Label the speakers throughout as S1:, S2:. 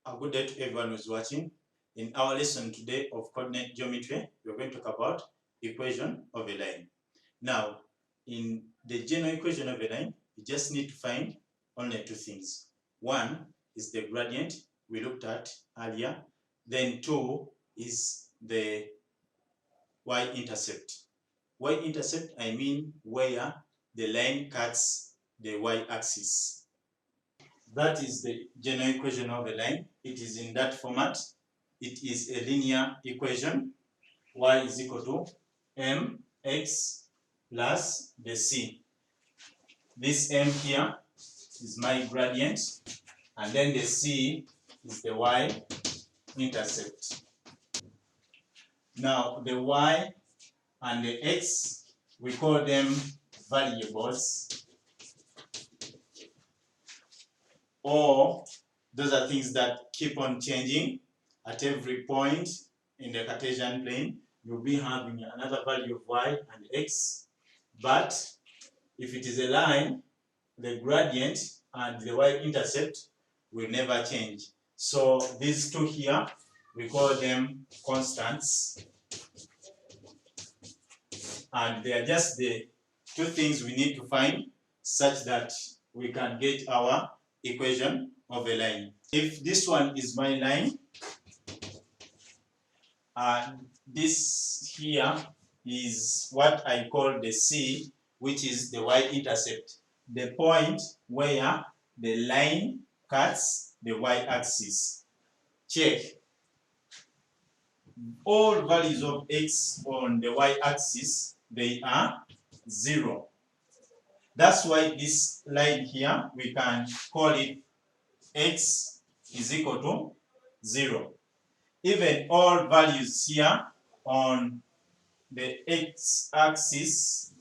S1: A good day to everyone who's watching. In our lesson today of coordinate geometry, we're going to talk about equation of a line. Now, in the general equation of a line, you just need to find only two things. One is the gradient we looked at earlier. Then two is the y-intercept. Y-intercept, I mean where the line cuts the y-axis. That is the general equation of a line. It is in that format. It is a linear equation. Y is equal to mx plus the c. This m here is my gradient, and then the c is the y-intercept. Now the y and the x, we call them variables, or those are things that keep on changing. At every point in the Cartesian plane, you'll be having another value of y and x. But if it is a line, the gradient and the y-intercept will never change. So these two here, we call them constants. And they are just the two things we need to find such that we can get our equation of a line. If this one is my line, this here is what I call the C, which is the y-intercept, the point where the line cuts the y-axis. Check. All values of x on the y-axis, they are 0. That's why this line here, we can call it x is equal to 0. Even all values here on the x-axis,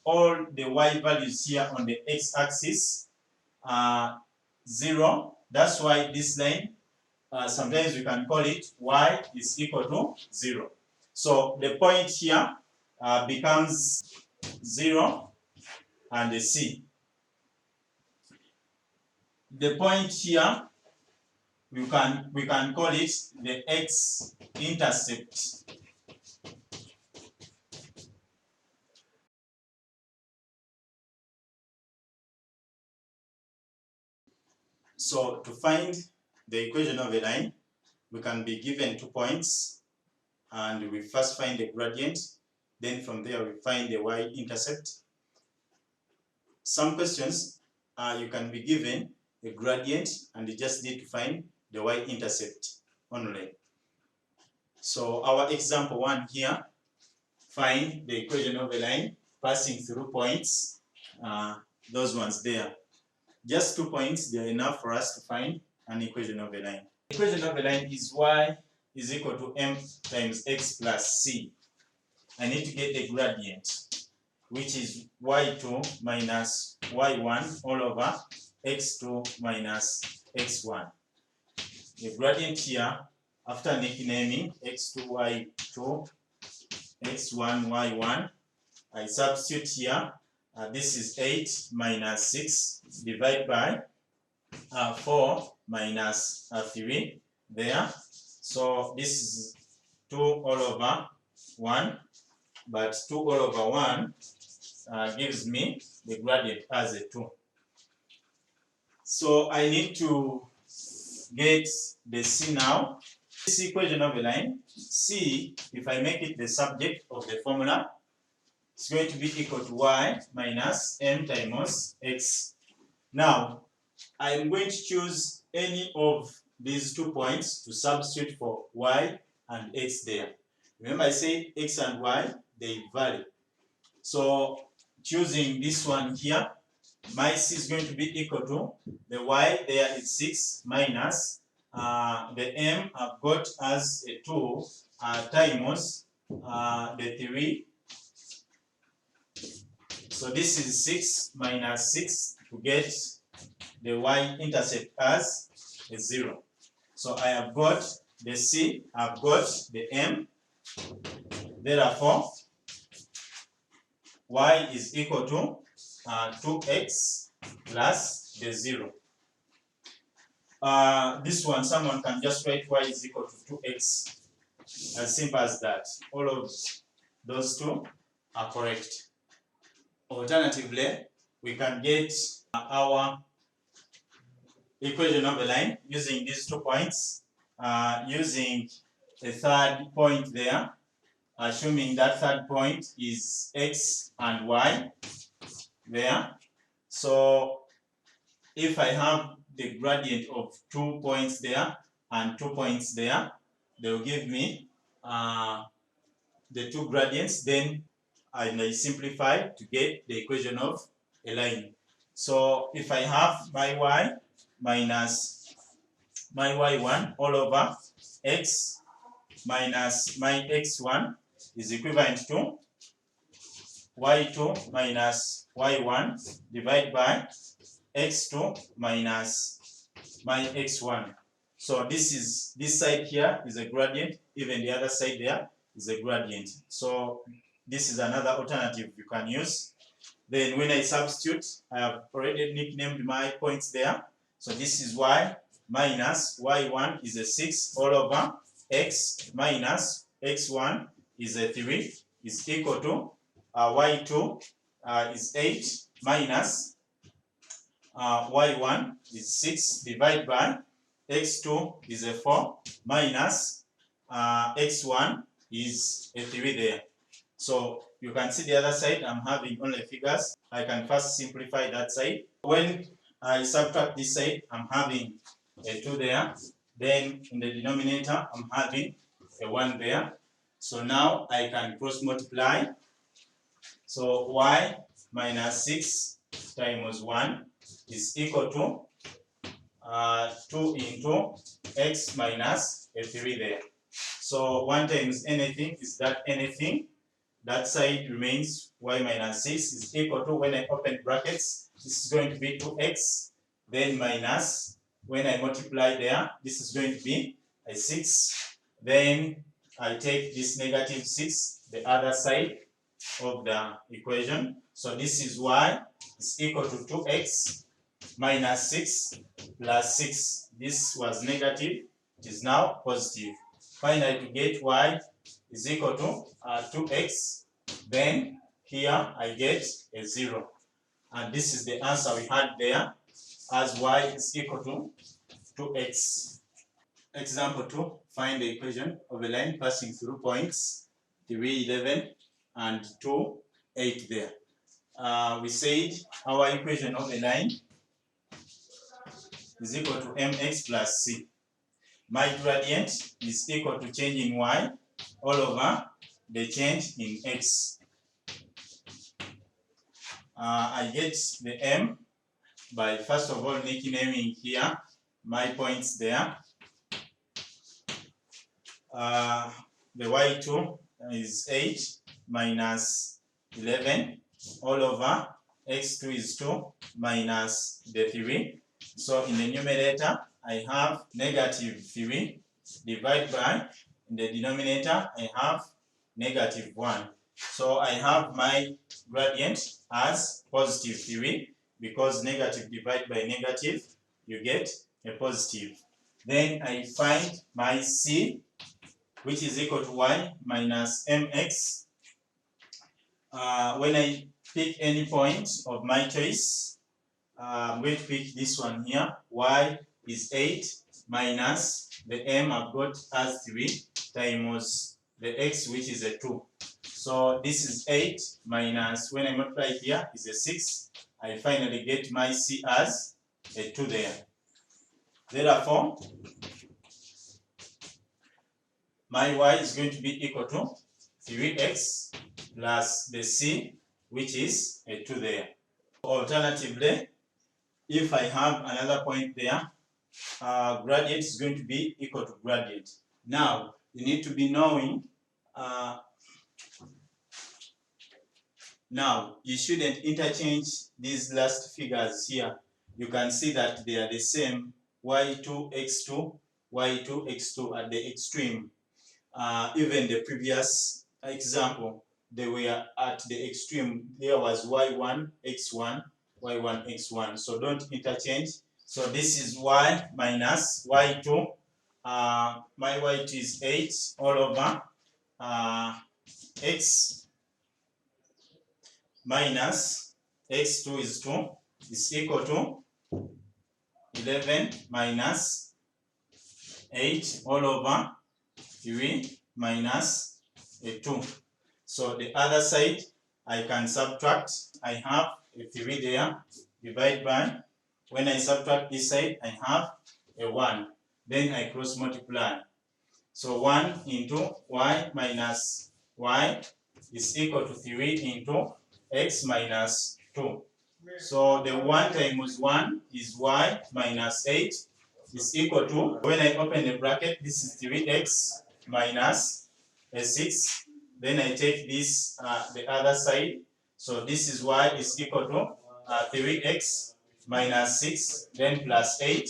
S1: all the y values here on the x-axis are 0. That's why this line, sometimes we can call it y is equal to 0. So the point here becomes 0 and the c. The point here, we can call it the x-intercept. So to find the equation of a line, we can be given 2 points, and we first find the gradient, then from there we find the y-intercept. Some questions you can be given a gradient and you just need to find the y-intercept only. So our example 1 here, find the equation of a line passing through points, those ones there. Just 2 points, they are enough for us to find an equation of a line. The equation of a line is y is equal to m times x plus c. I need to get the gradient, which is y2 minus y1 all over x2 minus x1. The gradient here, after nicknaming x2, y2, x1, y1, I substitute here. This is 8 minus 6 divided by 4 minus 3 there. So this is 2 all over 1, but 2 all over 1 gives me the gradient as a 2. So I need to get the c now. This equation of a line, c, if I make it the subject of the formula, it's going to be equal to y minus m times x. Now, I'm going to choose any of these 2 points to substitute for y and x there. Remember I said x and y, they vary. So choosing this one here, my c is going to be equal to the y there is 6 minus the m I've got as a 2 times the 3. So this is 6 minus 6 to get the y-intercept as a 0. So I have got the c, I've got the m. Therefore, y is equal to 2x plus the 0. this one, someone can just write y is equal to 2x. As simple as that. All of those two are correct. Alternatively, we can get our equation of a line using these 2 points, using a third point there, assuming that third point is x and y there. So if I have the gradient of 2 points there and 2 points there, they will give me the 2 gradients. Then I simplify to get the equation of a line. So if I have my y minus my y1 all over x minus my x1 is equivalent to y2 minus y1 divided by x2 minus my x1. So this side here is a gradient, even the other side there is a gradient. So this is another alternative you can use. Then when I substitute, I have already nicknamed my points there. So this is y minus y1 is a 6 all over x minus x1 is a 3 is equal to y2 is 8 minus y1 is 6 divided by x2 is a 4 minus x1 is a 3 there. So you can see the other side, I'm having only figures. I can first simplify that side. When I subtract this side, I'm having a 2 there. Then in the denominator, I'm having a 1 there. So now I can cross multiply. So y minus 6 times 1 is equal to 2 into x minus a 3 there. So 1 times anything is that anything. That side remains y minus 6 is equal to, when I open brackets, this is going to be 2x, then minus, when I multiply there, this is going to be a 6. Then I take this negative 6, the other side of the equation. So this is y is equal to 2x minus 6 plus 6. This was negative, it is now positive. Finally, to get y is equal to 2x, then here I get a 0. And this is the answer we had there, as y is equal to 2x. Example 2, find the equation of a line passing through points 3, 11 and 2, 8 there. We said our equation of a line is equal to mx plus c. My gradient is equal to change in y all over the change in x. I get the m by first of all nicknaming here my points there. The y2 is 8 minus 11 all over x2 is 2 minus the 3. So in the numerator, I have negative 3 divided by, in the denominator, I have negative 1. So I have my gradient as positive 3, because negative divided by negative, you get a positive. Then I find my c, which is equal to y minus mx. When I pick any point of my choice, I'm going to pick this one here. Y is 8 minus the m I've got as 3 times the x, which is a 2. So this is 8 minus, when I multiply here, is a 6. I finally get my c as a 2 there. Therefore, my y is going to be equal to 3x plus the c, which is a 2 there. Alternatively, if I have another point there, gradient is going to be equal to gradient. Now, you need to be knowing, now you shouldn't interchange these last figures here. You can see that they are the same, y2, x2, y2, x2 at the extreme. Even the previous example, they were at the extreme. There was y1, x1, y1, x1. So don't interchange. So this is y minus y2. My y2 is 8 all over x minus x2 is 2 is equal to 11 minus 8 all over 3 minus 2. So the other side I can subtract. I have a 3 there, divide by, when I subtract this side I have a 1. Then I cross multiply. So 1 into y minus y is equal to 3 into x minus 2. So the 1 times 1 is y minus 8 is equal to, when I open the bracket, this is 3x minus a 6. Then I take this, the other side. So this is y is equal to 3x minus 6, then plus 8.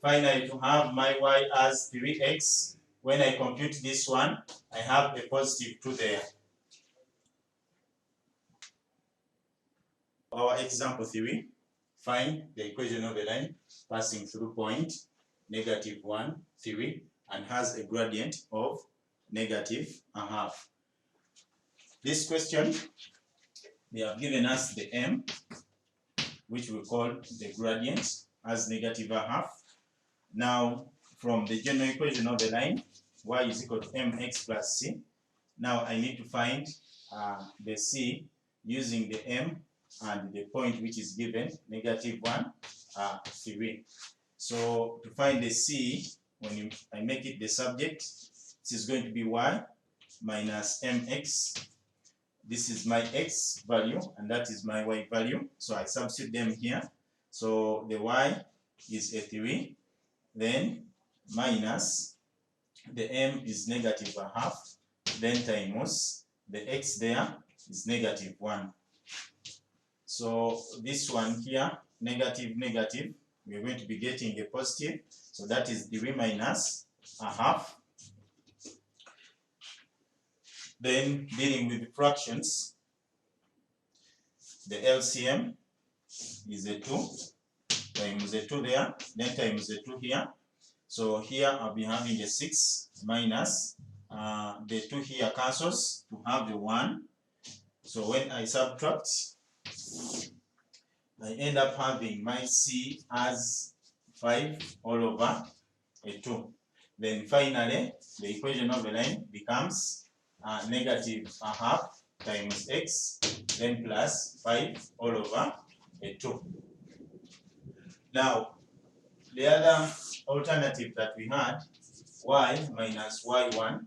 S1: Finally, to have my y as 3x, when I compute this one, I have a positive 2 there. Our example 3, find the equation of a line passing through point -1, 3, and has a gradient of -0.5. This question, they have given us the m, which we call the gradient, as -0.5. Now, from the general equation of the line, y is equal to mx plus c. Now I need to find the c using the m and the point which is given, -1, 3. So to find the c, when I make it the subject, this is going to be y minus mx. This is my x value and that is my y value. So I substitute them here. So the y is a 3, then minus the m is -0.5, then times the x there is -1. So this one here, negative, negative, we are going to be getting a positive. So that is 3 minus 1/2. Then dealing with the fractions, the LCM is a 2 times the 2 there, then times the 2 here. So here I'll be having a 6 minus the 2 here cancels to have the 1. So when I subtract, I end up having my c as 5 all over a 2. Then finally, the equation of the line becomes -1/2 times x, then plus 5 all over a 2. Now, the other alternative that we had, y minus y1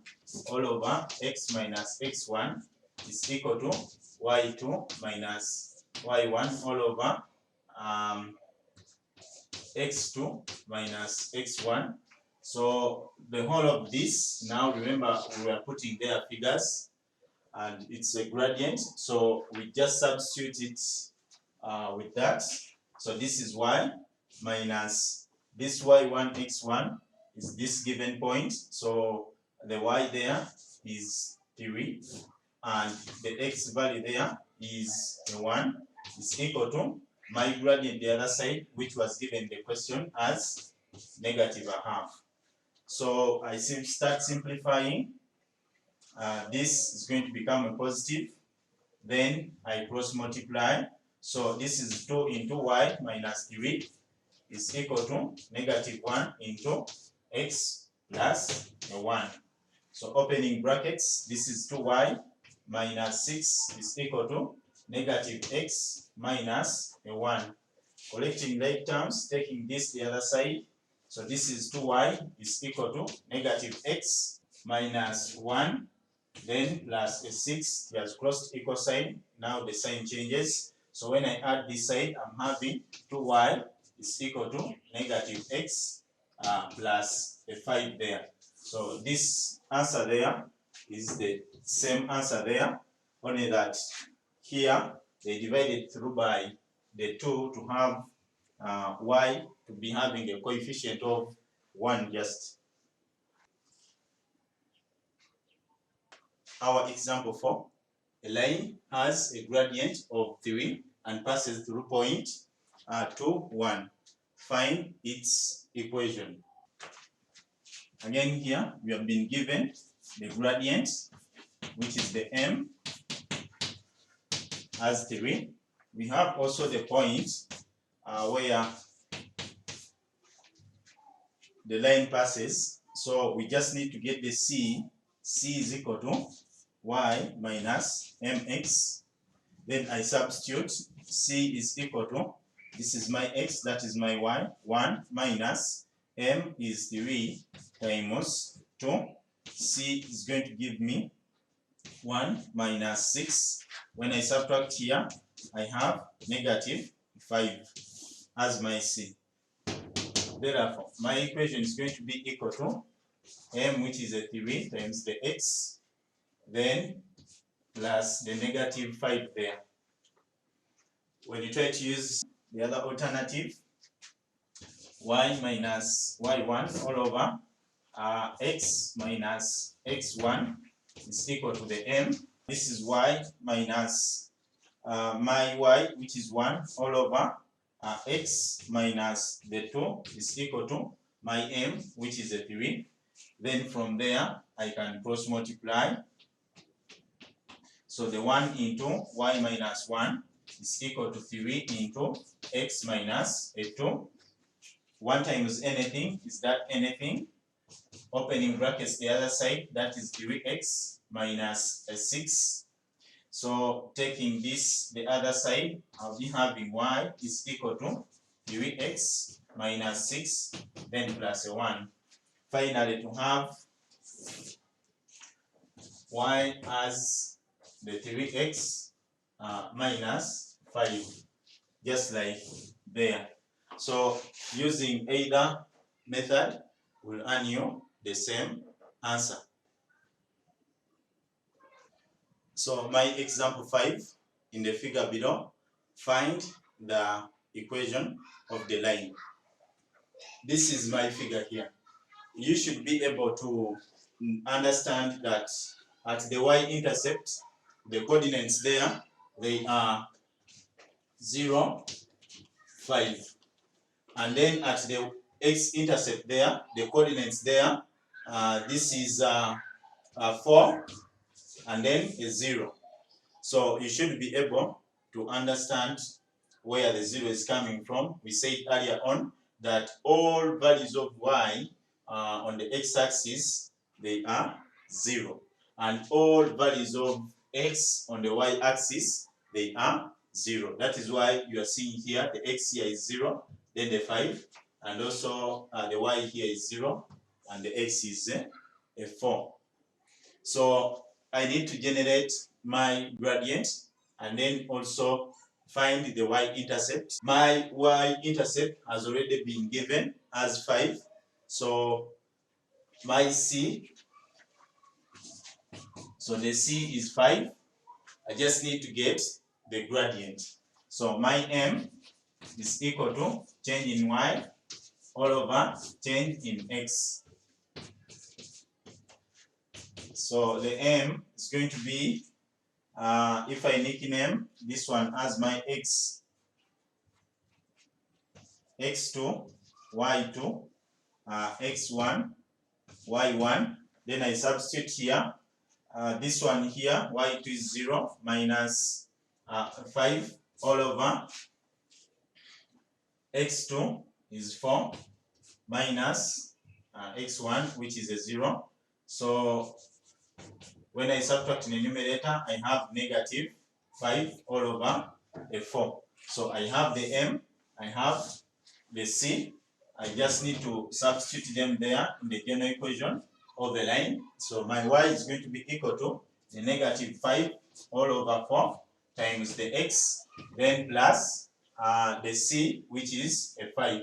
S1: all over x minus x1 is equal to y2 minus y1 all over x2 minus x1. So the whole of this, now remember we are putting their figures and it's a gradient, so we just substitute it with that. So this is y minus this y1 x1 is this given point, so the y there is 3 and the x value there is 1, is equal to my gradient the other side, which was given the question as -1/2. So I start simplifying. This is going to become a positive. Then I cross multiply. So this is 2 into y minus 3 is equal to -1 into x plus a 1. So opening brackets, this is 2y minus 6 is equal to -x minus a 1. Collecting like terms, taking this the other side. So this is 2y is equal to -x minus 1, then plus a 6, it has crossed equal sign. Now the sign changes. So when I add this side, I'm having 2y is equal to -x plus a 5 there. So this answer there is the same answer there, only that here they divided through by the 2 to have y to be having a coefficient of 1 just. Our example 4, a line has a gradient of 3 and passes through point 2, 1. find its equation. Again, here we have been given the gradient, which is the m, as 3. We have also the point where the line passes. So we just need to get the c. C is equal to y minus mx. Then I substitute. C is equal to, this is my x, that is my y, 1 minus m is 3 times 2. C is going to give me 1 minus 6. When I subtract here, I have negative 5 as my c. Therefore, my equation is going to be equal to m, which is a 3, times the x, then plus the negative 5 there. When you try to use the other alternative, y minus y1 all over x minus x1 is equal to the m. This is y minus my y, which is 1 all over x minus the 2 is equal to my m, which is a 3. Then from there, I can cross multiply. So the 1 into y minus 1 is equal to 3 into x minus a 2. 1 times anything is that anything. Opening brackets the other side, that is 3x minus a 6. So taking this the other side, I'll be having y is equal to 3x minus 6, then plus a 1. Finally, to have y as the 3x minus 5, just like there. So using either method will earn you the same answer. So my example 5 in the figure below, find the equation of the line. This is my figure here. You should be able to understand that at the y-intercept, the coordinates there, they are 0, 5. And then at the x-intercept there, the coordinates there, this is 4, and then a 0. So you should be able to understand where the 0 is coming from. We said earlier on that all values of y on the x-axis, they are 0. And all values of x on the y-axis, they are 0. That is why you are seeing here the x here is 0, then the 5, and also the y here is 0, and the x is a 4. So I need to generate my gradient and then also find the y-intercept. My y-intercept has already been given as 5. So my c, so the c is 5. I just need to get the gradient. So my m is equal to change in y all over change in x. So the m is going to be, if I nickname this one as my x, x2, y2, x1, y1, then I substitute here. This one here, y2 is 0 minus 5 all over x2 is 4 minus x1, which is a 0. So when I subtract in the numerator, I have negative 5 all over a 4. So I have the m, I have the c. I just need to substitute them there in the general equation of the line. So my y is going to be equal to the negative 5 all over 4 times the x, then plus the c, which is a 5.